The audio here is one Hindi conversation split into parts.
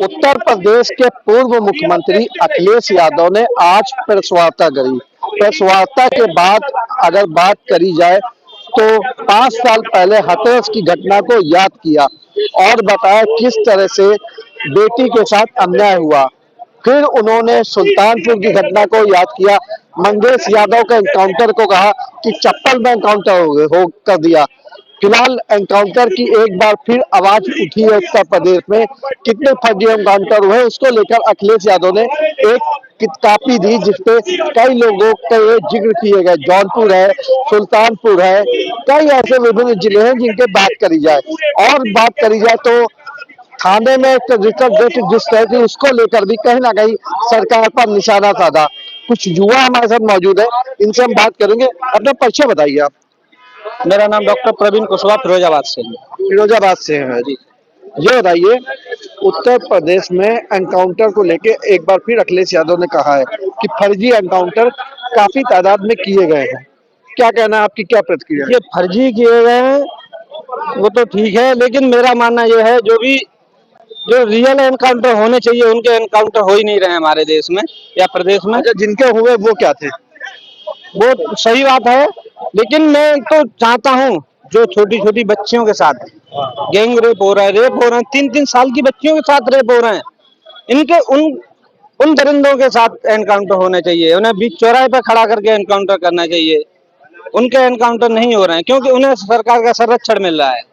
उत्तर प्रदेश के पूर्व मुख्यमंत्री अखिलेश यादव ने आज प्रेस वार्ता करी। प्रेस वार्ता के बाद अगर बात करी जाए तो 5 साल पहले हाथरस की घटना को याद किया और बताया किस तरह से बेटी के साथ अन्याय हुआ। फिर उन्होंने सुल्तानपुर की घटना को याद किया, मंगेश यादव के एनकाउंटर को कहा कि चप्पल में एनकाउंटर हो कर दिया। फिलहाल एनकाउंटर की एक बार फिर आवाज उठी है उत्तर प्रदेश में। कितने फर्जी एनकाउंटर हुए उसको लेकर अखिलेश यादव ने एक कापी दी जिसपे कई लोगों के जिक्र किए गए। जौनपुर है, सुल्तानपुर है, कई ऐसे विभिन्न जिले हैं जिनके बात करी जाए। और बात करी जाए तो थाने में एक रिकॉर्ड डेट जिस तरह की उसको लेकर भी कहीं ना कहीं सरकार पर निशाना साधा। कुछ युवा हमारे साथ मौजूद है, इनसे हम बात करेंगे। अपना परिचय बताइए आप। मेरा नाम डॉक्टर प्रवीण कुशवाहा फिरोजाबाद से है। फिरोजाबाद से है जी। ये बताइए, उत्तर प्रदेश में एनकाउंटर को लेके एक बार फिर अखिलेश यादव ने कहा है कि फर्जी एनकाउंटर काफी तादाद में किए गए हैं। क्या कहना है, आपकी क्या प्रतिक्रिया है? ये फर्जी किए गए हैं वो तो ठीक है, लेकिन मेरा मानना ये है जो रियल एनकाउंटर होने चाहिए उनके एनकाउंटर हो ही नहीं रहे हमारे देश में या प्रदेश में। अच्छा, जिनके हुए वो क्या थे? वो सही बात है, लेकिन मैं तो चाहता हूँ जो छोटी छोटी बच्चियों के साथ गैंग रेप हो रहा है, 3-3 साल की बच्चियों के साथ रेप हो रहे हैं, इनके उन उन दरिंदों के साथ एनकाउंटर होने चाहिए। उन्हें बीच चौराहे पर खड़ा करके एनकाउंटर करना चाहिए। उनके एनकाउंटर नहीं हो रहे हैं क्योंकि उन्हें सरकार का संरक्षण मिल रहा है।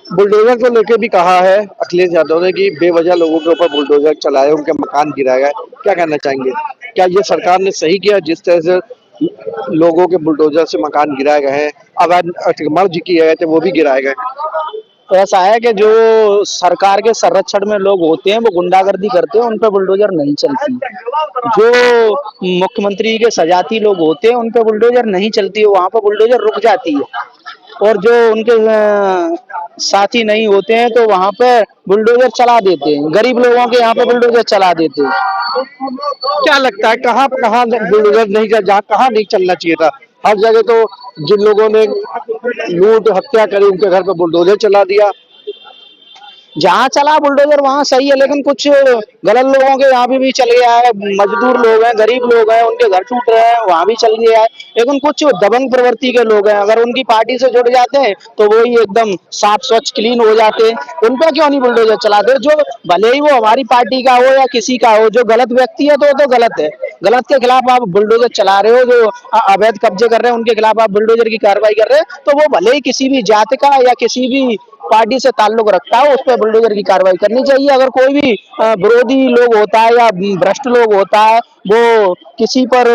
बुलडोजर को लेके भी कहा है अखिलेश यादव ने कि बेवजह लोगों के ऊपर बुलडोजर चलाए, उनके मकान गिराए गए। क्या कहना चाहेंगे, क्या ये सरकार ने सही किया जिस तरह से लोगों के बुलडोजर से मकान गिराए गए हैं, अवैध अतिक्रमण जो किए गए थे वो भी गिराए गए? तो ऐसा है कि जो सरकार के संरक्षण में लोग होते हैं वो गुंडागर्दी करते हैं, उन पर बुलडोजर नहीं चलती। जो मुख्यमंत्री के सजाती लोग होते हैं उन पर बुलडोजर नहीं चलती है, वहां पर बुलडोजर रुक जाती है। और जो उनके साथी नहीं होते हैं तो वहां पे बुलडोजर चला देते हैं, गरीब लोगों के यहाँ पे बुलडोजर चला देते हैं। क्या लगता है कहाँ कहाँ बुलडोजर नहीं, जहाँ कहाँ नहीं चलना चाहिए था? हर जगह तो जिन लोगों ने लूट हत्या करी उनके घर पे बुलडोजर चला दिया। जहाँ चला बुलडोजर वहां सही है, लेकिन कुछ गलत लोगों के यहाँ भी चल गया है। मजदूर लोग हैं, गरीब लोग हैं, उनके घर टूट रहे हैं, वहां भी चल गया है। लेकिन कुछ दबंग प्रवृत्ति के लोग हैं, अगर उनकी पार्टी से जुड़ जाते हैं तो वो ही एकदम साफ स्वच्छ क्लीन हो जाते हैं। उन पर क्यों नहीं बुलडोजर चलाते? जो भले ही वो हमारी पार्टी का हो या किसी का हो, जो गलत व्यक्ति है तो वो तो गलत है। गलत के खिलाफ आप बुलडोजर चला रहे हो, जो अवैध कब्जे कर रहे हैं उनके खिलाफ आप बुलडोजर की कार्रवाई कर रहे हैं, तो वो भले ही किसी भी जाति का या किसी भी पार्टी से ताल्लुक रखता है, उस पर बुलडोजर की कार्रवाई करनी चाहिए। अगर कोई भी विरोधी लोग होता है या भ्रष्ट लोग होता है, वो किसी पर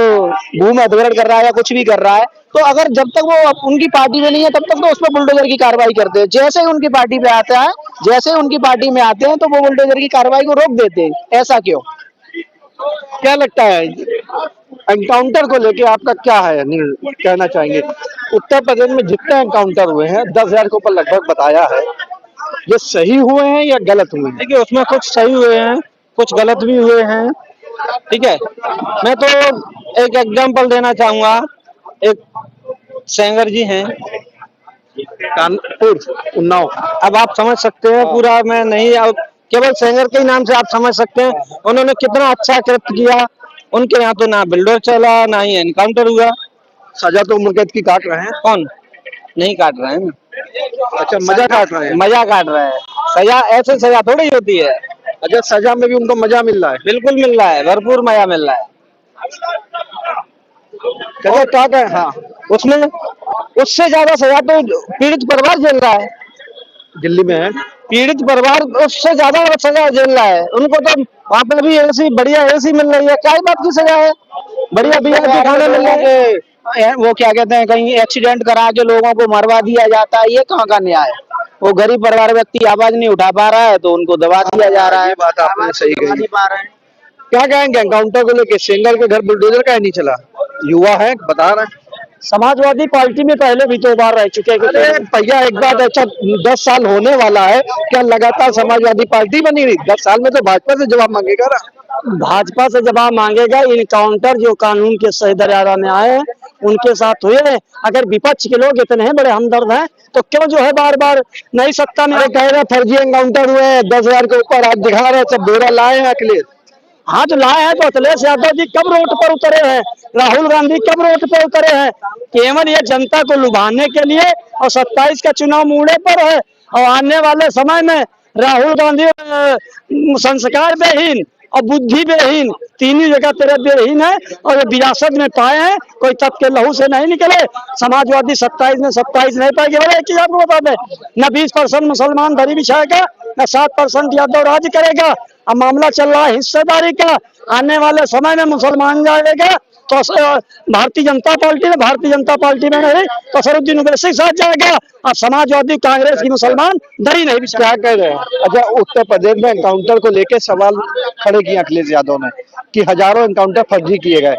भूमि अधिग्रहण कर रहा है या कुछ भी कर रहा है, तो अगर जब तक वो उनकी पार्टी में नहीं है तब तक तो उस पर बुलडोजर की कार्रवाई करते हैं। जैसे ही उनकी पार्टी पे आता है, जैसे ही उनकी पार्टी में आते हैं तो वो बुलडोजर की कार्रवाई को रोक देते हैं। ऐसा क्यों? क्या लगता है एनकाउंटर को लेके आपका क्या है कहना चाहेंगे? उत्तर प्रदेश में जितने एनकाउंटर हुए हैं 10,000 के ऊपर लगभग बताया है, ये सही हुए हैं या गलत हुए हैं? देखिए, उसमें कुछ सही हुए हैं, कुछ गलत भी हुए हैं। ठीक है, मैं तो एक एग्जांपल देना चाहूंगा। एक सेंगर जी हैं कानपुर, उन्नाव। अब आप समझ सकते हैं, पूरा मैं नहीं, अब केवल सेंगर के ही नाम से आप समझ सकते हैं उन्होंने कितना अच्छा कृत्य किया। उनके यहाँ तो ना बिल्डर चला, ना ही एनकाउंटर हुआ। सजा तो उम्र कैद की काट रहे हैं। कौन नहीं काट रहे हैं ना? अच्छा, मजा काट रहे हैं। मजा काट रहे हैं। सजा ऐसे सजा थोड़ी होती है। अच्छा, सजा में भी उनको मजा मिल रहा है? बिल्कुल मिल रहा है, भरपूर मजा मिल रहा है। कैसे काट रहे हैं? हाँ, उसमें उससे ज्यादा सजा तो पीड़ित परिवार झेल रहा है। दिल्ली में है पीड़ित परिवार उससे ज्यादा सजा झेल रहा है। उनको तो वहाँ पे भी ऐसी बढ़िया ऐसी मिल रही है, क्या बात की सजा है? बढ़िया बढ़िया खाने मिल रहे हैं। वो क्या कहते हैं, कहीं एक्सीडेंट करा के लोगों को मरवा दिया जाता है, ये कहाँ का न्याय है? वो गरीब परिवार व्यक्ति आवाज नहीं उठा पा रहा है तो उनको दबा दिया जा रहा है। बात आपने सही कही। क्या कहेंगे एनकाउंटर को लेके? सेंगर के घर बुलडोजर का नहीं चला, युवा है बता रहे हैं। समाजवादी पार्टी में पहले भी 2 बार रह चुके हैं भैया। एक बात, अच्छा 10 साल होने वाला है, क्या लगातार समाजवादी पार्टी बनी हुई? 10 साल में तो भाजपा से जवाब मांगेगा ना। भाजपा से जवाब मांगेगा। इनकाउंटर जो कानून के सही दायरा में आए उनके साथ हुए। अगर विपक्ष के लोग इतने बड़े हमदर्द हैं तो क्यों जो है बार बार नई सत्ता में कह रहे फर्जी एनकाउंटर हुए, 10,000 के ऊपर आप दिखा रहे, सब ब्यौरा लाए हैं अखिलेश। हाँ जो लाए हैं तो अखिलेश यादव जी कब रोड पर उतरे हैं, राहुल गांधी कब रोड पर उतरे हैं? केवल ये जनता को लुभाने के लिए, और 27 का चुनाव मुड़े पर है। और आने वाले समय में राहुल गांधी संस्कार बेहीन और बुद्धि बेहीन, तीन ही जगह तेरे बेहीन है और ये विरासत में पाए हैं, कोई तब के लहू से नहीं निकले। समाजवादी 27 में 27 नहीं पाएगी। बोले एक चीज आपको बता दें, न 20% मुसलमान धरी बिछाएगा, न 7% यादव राज करेगा। अब मामला चल रहा है हिस्सेदारी का। आने वाले समय में मुसलमान जाएगा तो भारतीय जनता पार्टी में नहीं तो असरुद्दीन ओवैसी के साथ जाएगा। अब समाजवादी कांग्रेस की मुसलमान दरी नहीं बिछा। क्या कह रहे हैं? अच्छा, उत्तर प्रदेश में एनकाउंटर को लेकर सवाल खड़े किए अखिलेश यादव ने कि हजारों एनकाउंटर फर्जी किए गए।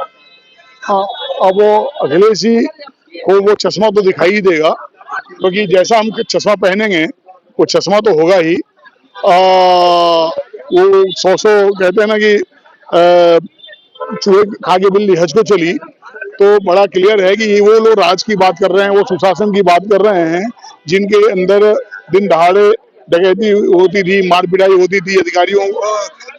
हाँ, अब वो अखिलेश जी को वो चश्मा तो दिखाई ही देगा, क्योंकि जैसा हम चश्मा पहनेंगे वो चश्मा तो होगा ही। वो सौ कहते हैं ना कि चूहे खा के बिल्ली हज को चली, तो बड़ा क्लियर है कि वो लोग राज की बात कर रहे हैं, वो सुशासन की बात कर रहे हैं, जिनके अंदर दिन दहाड़े डकैती होती थी, मार पिटाई होती थी, अधिकारियों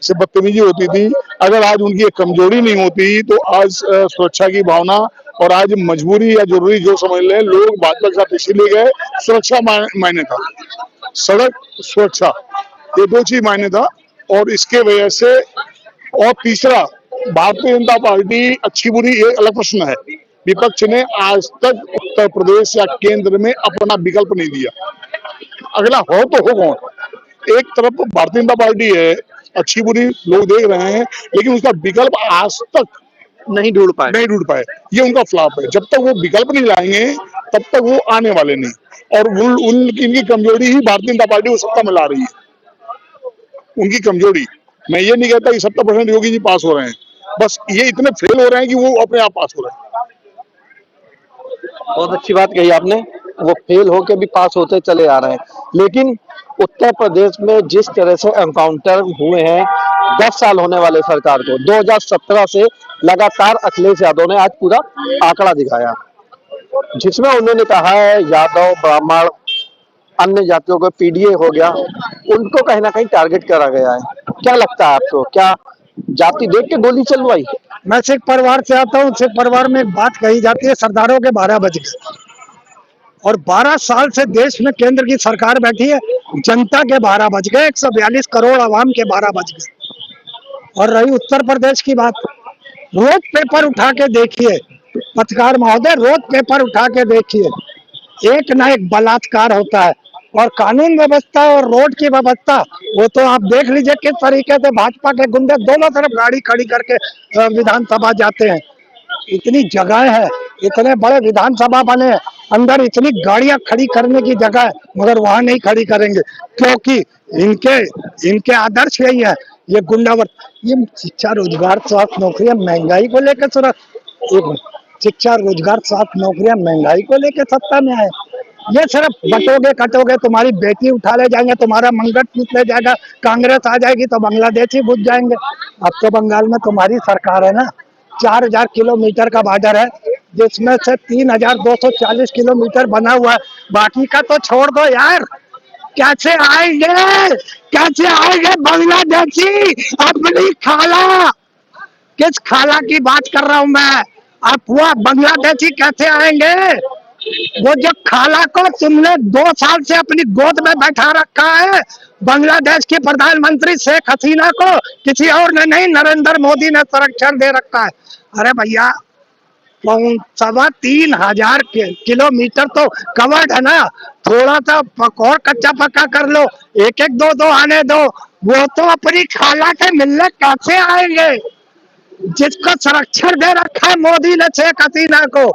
से बदतमीजी होती थी। अगर आज उनकी एक कमजोरी नहीं होती तो आज सुरक्षा की भावना, और आज मजबूरी या जरूरी जो समझ लें लोग भाजपा के साथ इसीलिए गए, सुरक्षा मायने था, सड़क सुरक्षा, ये दो चीज मायने था। और इसके वजह से, और तीसरा, भारतीय जनता पार्टी अच्छी बुरी एक अलग प्रश्न है, विपक्ष ने आज तक उत्तर प्रदेश या केंद्र में अपना विकल्प नहीं दिया। अगला हो तो हो कौन? एक तरफ भारतीय जनता पार्टी है, अच्छी बुरी लोग देख रहे हैं, लेकिन उसका विकल्प आज तक नहीं ढूंढ पाए। ये उनका फ्लॉप है। जब तक वो विकल्प नहीं लाएंगे तब तक वो आने वाले नहीं। और इनकी कमजोरी ही भारतीय जनता पार्टी को सत्ता में ला रही है, उनकी कमजोरी। मैं ये नहीं कहता कि 70% योगी जी पास हो रहे हैं, बस ये इतने फेल हो रहे हैं कि वो अपने आप पास हो रहे हैं। बहुत अच्छी बात कही आपने, वो फेल होके भी पास होते चले आ रहे हैं। लेकिन उत्तर प्रदेश में जिस तरह से एनकाउंटर हुए हैं, 10 साल होने वाले सरकार को, 2017 से लगातार अखिलेश यादव ने आज पूरा आंकड़ा दिखाया, जिसमें उन्होंने कहा है यादव, ब्राह्मण, अन्य जातियों को पीडीए हो गया, उनको कहीं ना कहीं टारगेट करा गया है। क्या लगता है आपको, क्या जाति देख के गोली चलवाई? मैं सिख परिवार से आता हूँ। सिख परिवार में एक बात कही जाती है, सरदारों के 12 बज गए। और 12 साल से देश में केंद्र की सरकार बैठी है, जनता के 12 बज गए, 142 करोड़ आवाम के 12 बज गए। और रही उत्तर प्रदेश की बात, रोज पेपर उठा के देखिए पत्रकार महोदय, रोज पेपर उठा के देखिए, एक ना एक बलात्कार होता है। और कानून व्यवस्था और रोड की व्यवस्था, वो तो आप देख लीजिए किस तरीके से भाजपा के गुंडे दोनों तरफ गाड़ी खड़ी करके विधानसभा जाते हैं। इतनी जगह है, इतने बड़े विधानसभा बने, अंदर इतनी गाड़ियां खड़ी करने की जगह है, मगर वहां नहीं खड़ी करेंगे, क्योंकि इनके आदर्श यही है। ये गुंडावर, ये शिक्षा, रोजगार, स्वास्थ्य, नौकरियां, महंगाई को लेकर शिक्षा, रोजगार, स्वास्थ्य, नौकरियां, महंगाई को लेकर सत्ता में आए। ये सिर्फ बटोगे कटोगे, तुम्हारी बेटी उठा ले जाएंगे, तुम्हारा मंगट पूछ ले जाएगा, कांग्रेस आ जाएगी तो बांग्लादेशी बुझ जाएंगे। अब तो बंगाल में तुम्हारी सरकार है ना, 4000 किलोमीटर का बॉर्डर है, जिसमें से 3240 किलोमीटर बना हुआ है, बाकी का तो छोड़ दो यार। कैसे आएंगे बांग्लादेशी अपनी खाला? किस खाला की बात कर रहा हूं मैं? आप हुआ बांग्लादेशी कैसे आएंगे? वो जो खाला को तुमने 2 साल से अपनी गोद में बैठा रखा है, बांग्लादेश की प्रधानमंत्री शेख हसीना को किसी और ने नहीं, नरेंद्र मोदी ने संरक्षण दे रखा है। अरे भैया, 3,500 किलोमीटर तो कवर्ड है ना, थोड़ा सा और कच्चा पक्का कर लो, एक एक दो आने दो। वो तो अपनी खाला के मिलने कैसे आएंगे, जिसको संरक्षण दे रखा है मोदी ने शेख हसीना को?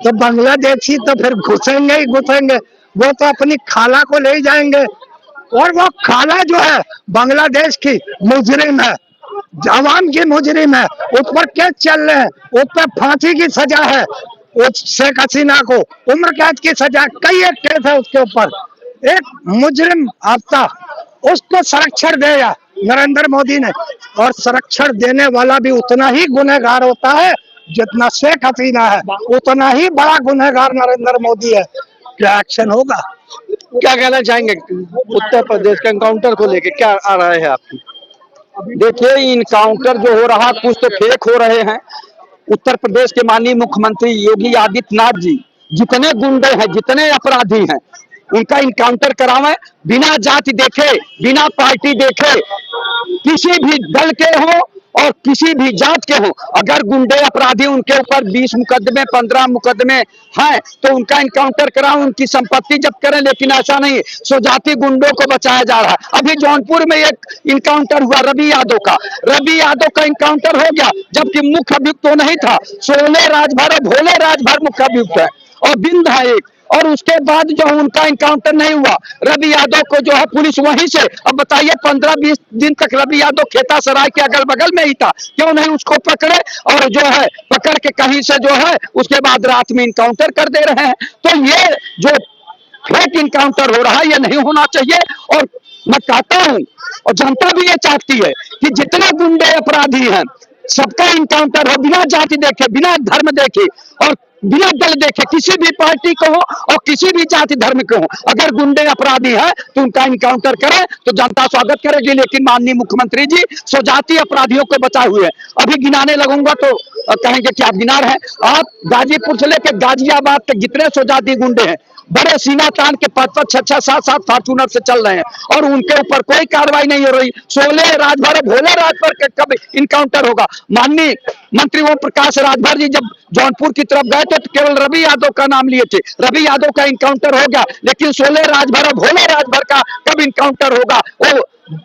तो बांग्लादेशी तो फिर घुसेंगे ही घुसेंगे, वो तो अपनी खाला को ले जाएंगे। और वो खाला जो है बांग्लादेश की मुजरिम है, अवाम की मुजरिम है, उस पर केस चल रहे हैं, उस पर फांसी की सजा है, उस शेख हसीना को उम्र कैद की सजा, कई एक केस है उसके ऊपर, एक मुजरिम आफ्ता, उसको संरक्षण देगा नरेंद्र मोदी ने। और संरक्षण देने वाला भी उतना ही गुनहगार होता है जितना शेख हसीना है उतना ही बड़ा गुनहगार नरेंद्र मोदी है। क्या एक्शन होगा? क्या कहना चाहेंगे उत्तर प्रदेश के एनकाउंटर को लेके, क्या आ रहा है आपकी? देखिए, इनकाउंटर जो हो रहा कुछ तो फेक हो रहे हैं। उत्तर प्रदेश के माननीय मुख्यमंत्री योगी आदित्यनाथ जी जितने गुंडे हैं, जितने अपराधी हैं, उनका इनकाउंटर करावें, बिना जाति देखे, बिना पार्टी देखे, किसी भी दल के हो और किसी भी जात के हो, अगर गुंडे अपराधी उनके ऊपर 20 मुकदमे 15 मुकदमे हैं तो उनका इनकाउंटर कराएं, उनकी संपत्ति जब्त करें। लेकिन ऐसा नहीं, स्वजाति गुंडों को बचाया जा रहा है। अभी जौनपुर में एक इनकाउंटर हुआ रवि यादव का, रवि यादव का इनकाउंटर हो गया, जबकि मुख्य अभियुक्त तो नहीं था। सोले राजभर और भोले राजभर मुख्य अभियुक्त है और बिंद है एक, और उसके बाद जो उनका इनकाउंटर नहीं हुआ। रवि यादव को जो है पुलिस वहीं से, अब बताइए 15-20 दिन तक रवि यादव खेता सराय के अगल बगल में ही था, क्यों नहीं उसको पकड़े? और जो है पकड़ के कहीं से जो है उसके बाद रात में इनकाउंटर कर दे रहे हैं। तो ये जो फेक इनकाउंटर हो रहा है ये नहीं होना चाहिए। और मैं कहता हूं और जनता भी ये चाहती है कि जितने गुंडे अपराधी हैं सबका इनकाउंटर हो, बिना जाति देखे, बिना धर्म देखे और बिना दल देखे, किसी भी पार्टी को हो और किसी भी जाति धर्म को हो, अगर गुंडे अपराधी है तो उनका इनकाउंटर करें तो जनता स्वागत करेगी। लेकिन माननीय मुख्यमंत्री जी स्वजाति अपराधियों को बचाए हुए हैं। अभी गिनाने लगूंगा तो कहेंगे कि आप गिना रहे हैं। आप गाजीपुर से लेकर गाजियाबाद तक जितने स्वजाति गुंडे हैं बड़े सीना तान के 5-5, 6-6, 7-7 फॉर्चूनर से चल रहे हैं और उनके ऊपर कोई कार्रवाई नहीं हो रही। सोले राजभर भोले राजभर के कब इनकाउंटर होगा? माननीय मंत्री ओम प्रकाश राजभर जी जब जौनपुर की तरफ गए थे तो केवल रवि यादव का नाम लिए थे, रवि यादव का इनकाउंटर हो गया, लेकिन सोले राजभर और भोले राजभर का कब इनकाउंटर होगा? वो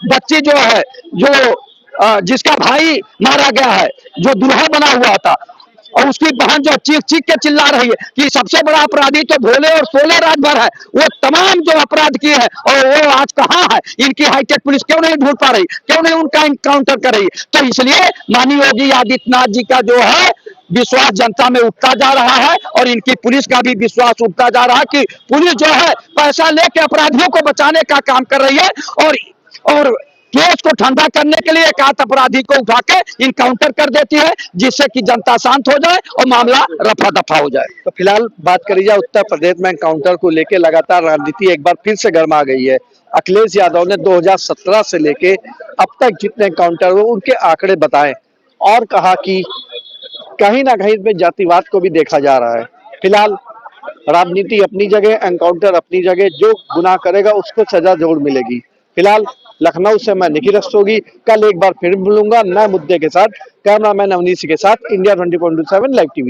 बच्ची जो है, जो जिसका भाई मारा गया है, जो दूल्हा बना हुआ था, और उसकी बहन जो चीख चीख के चिल्ला रही है कि सबसे बड़ा अपराधी तो भोले और सोले राजभर है, वो तमाम जो अपराध किए हैं और वो आज कहां है? इनकी हाईटेक पुलिस क्यों नहीं ढूंढ पा रही, क्यों नहीं उनका इनकाउंटर कर रही? तो इसलिए माननीय योगी आदित्यनाथ जी का जो है विश्वास जनता में उठता जा रहा है और इनकी पुलिस का भी विश्वास उठता जा रहा है कि पुलिस जो है पैसा लेके अपराधियों को बचाने का काम कर रही है और केस को ठंडा करने के लिए एक आध अपराधी को उठा के इनकाउंटर कर देती है, जिससे कि जनता शांत हो जाए और मामला रफा दफा हो जाए। तो फिलहाल बात करी जाए उत्तर प्रदेश में एनकाउंटर को लेके लगातार राजनीति एक बार फिर से गर्मा गई है। अखिलेश यादव ने 2017 से लेके अब तक जितने एनकाउंटर हुए उनके आंकड़े बताए और कहा कि कहीं ना कहीं इसमें जातिवाद को भी देखा जा रहा है। फिलहाल राजनीति अपनी जगह, एनकाउंटर अपनी जगह, जो गुनाह करेगा उसको सजा जरूर मिलेगी। फिलहाल लखनऊ से मैं निखिल रस्तोगी, कल एक बार फिर मिलूंगा नए मुद्दे के साथ। कैमरामैन अवनीश के साथ, इंडिया 24/7 लाइव टीवी।